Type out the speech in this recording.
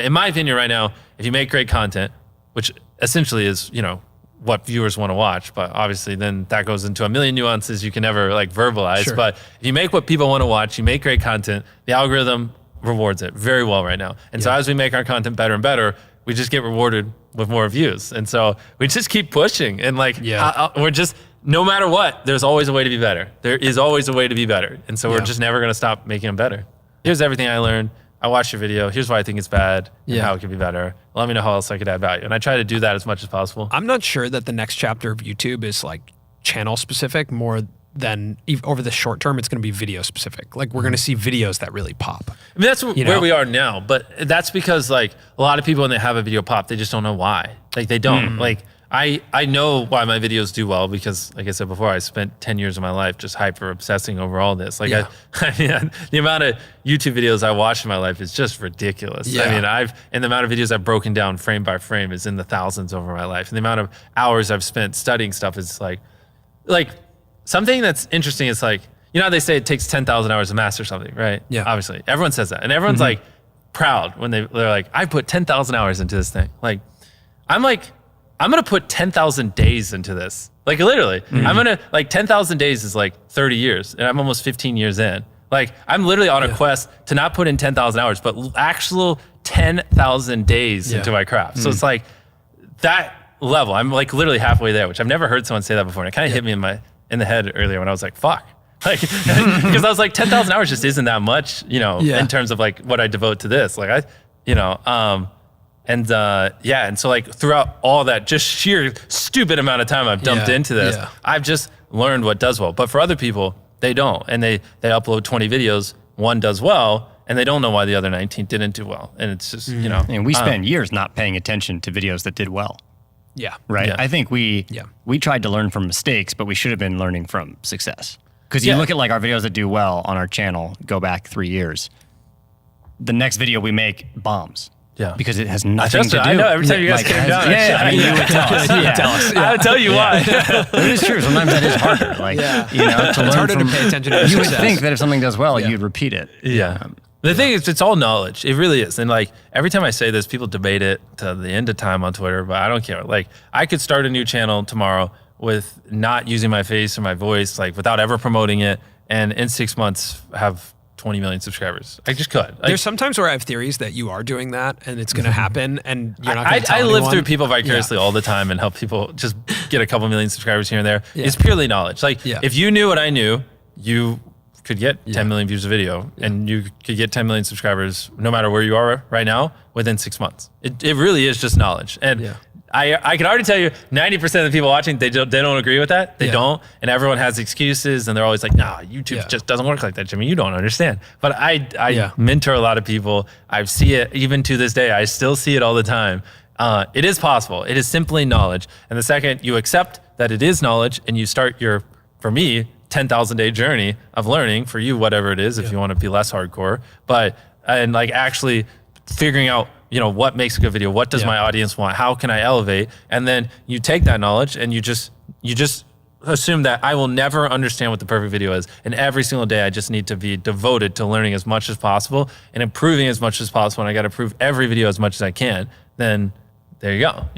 in my opinion right now, if you make great content, which essentially is, what viewers want to watch, but obviously then that goes into a million nuances you can never like verbalize. Sure. But if you make what people want to watch, you make great content, the algorithm rewards it very well right now. And so as we make our content better and better, we just get rewarded with more views. And so we just keep pushing and like, we're just, no matter what, there's always a way to be better. There is always a way to be better. And so we're just never going to stop making them better. Here's everything I learned. I watched your video. Here's why I think it's bad and how it could be better. Let me know how else I could add value. And I try to do that as much as possible. I'm not sure that the next chapter of YouTube is like channel specific more than over the short term, it's going to be video specific. Like we're going to see videos that really pop. I mean, that's where we are now, but that's because like a lot of people when they have a video pop, they just don't know why. Like they don't. Like I know why my videos do well because, like I said before, I spent 10 years of my life just hyper obsessing over all this. Like I mean, the amount of YouTube videos I watch in my life is just ridiculous. I mean, and the amount of videos I've broken down frame by frame is in the thousands over my life. And the amount of hours I've spent studying stuff is like something that's interesting is like, how they say it takes 10,000 hours to master something, right? Yeah. Obviously, everyone says that. And everyone's like proud when they're like, I put 10,000 hours into this thing. Like, I'm going to put 10,000 days into this. Like literally, I'm going to 10,000 days is like 30 years and I'm almost 15 years in. Like I'm literally on a quest to not put in 10,000 hours, but actual 10,000 days into my craft. So it's like that level. I'm like literally halfway there, which I've never heard someone say that before. And it kind of hit me in the head earlier when I was like, fuck. Like, because I was like 10,000 hours just isn't that much, in terms of like what I devote to this. Like And so like throughout all that just sheer stupid amount of time I've dumped into this, I've just learned what does well. But for other people, they don't. And they upload 20 videos, one does well, and they don't know why the other 19 didn't do well. And it's just, And we spent years not paying attention to videos that did well. Yeah. Right? Yeah. I think we tried to learn from mistakes, but we should have been learning from success. Because you look at like our videos that do well on our channel, go back 3 years, the next video we make bombs. Yeah, because it has nothing to do. I know every time you guys came down. I mean, you would tell us. I would tell you why. But it is true. Sometimes that is harder. Like, to learn harder to pay attention to. You would think that if something does well, you'd repeat it. Yeah. The thing is, it's all knowledge. It really is. And like every time I say this, people debate it to the end of time on Twitter, but I don't care. Like I could start a new channel tomorrow with not using my face or my voice, like without ever promoting it, and in 6 months have 20 million subscribers. I just could. There's sometimes where I have theories that you are doing that and it's going to happen and you're not going to tell anyone. I live through people vicariously all the time and help people just get a couple million subscribers here and there. It's purely knowledge. Like if you knew what I knew, you could get 10 million views a video and you could get 10 million subscribers no matter where you are right now within 6 months. It really is just knowledge. And I can already tell you 90% of the people watching, they don't agree with that. They don't. And everyone has excuses and they're always like, nah, YouTube just doesn't work like that, Jimmy. You don't understand. But I mentor a lot of people. I see it even to this day. I still see it all the time. It is possible. It is simply knowledge. And the second you accept that it is knowledge and you start your, for me, 10,000 day journey of learning, for you, whatever it is, if you want to be less hardcore, and like actually figuring out, what makes a good video? What does my audience want? How can I elevate? And then you take that knowledge and you just assume that I will never understand what the perfect video is. And every single day, I just need to be devoted to learning as much as possible and improving as much as possible. And I got to improve every video as much as I can. Then there you go.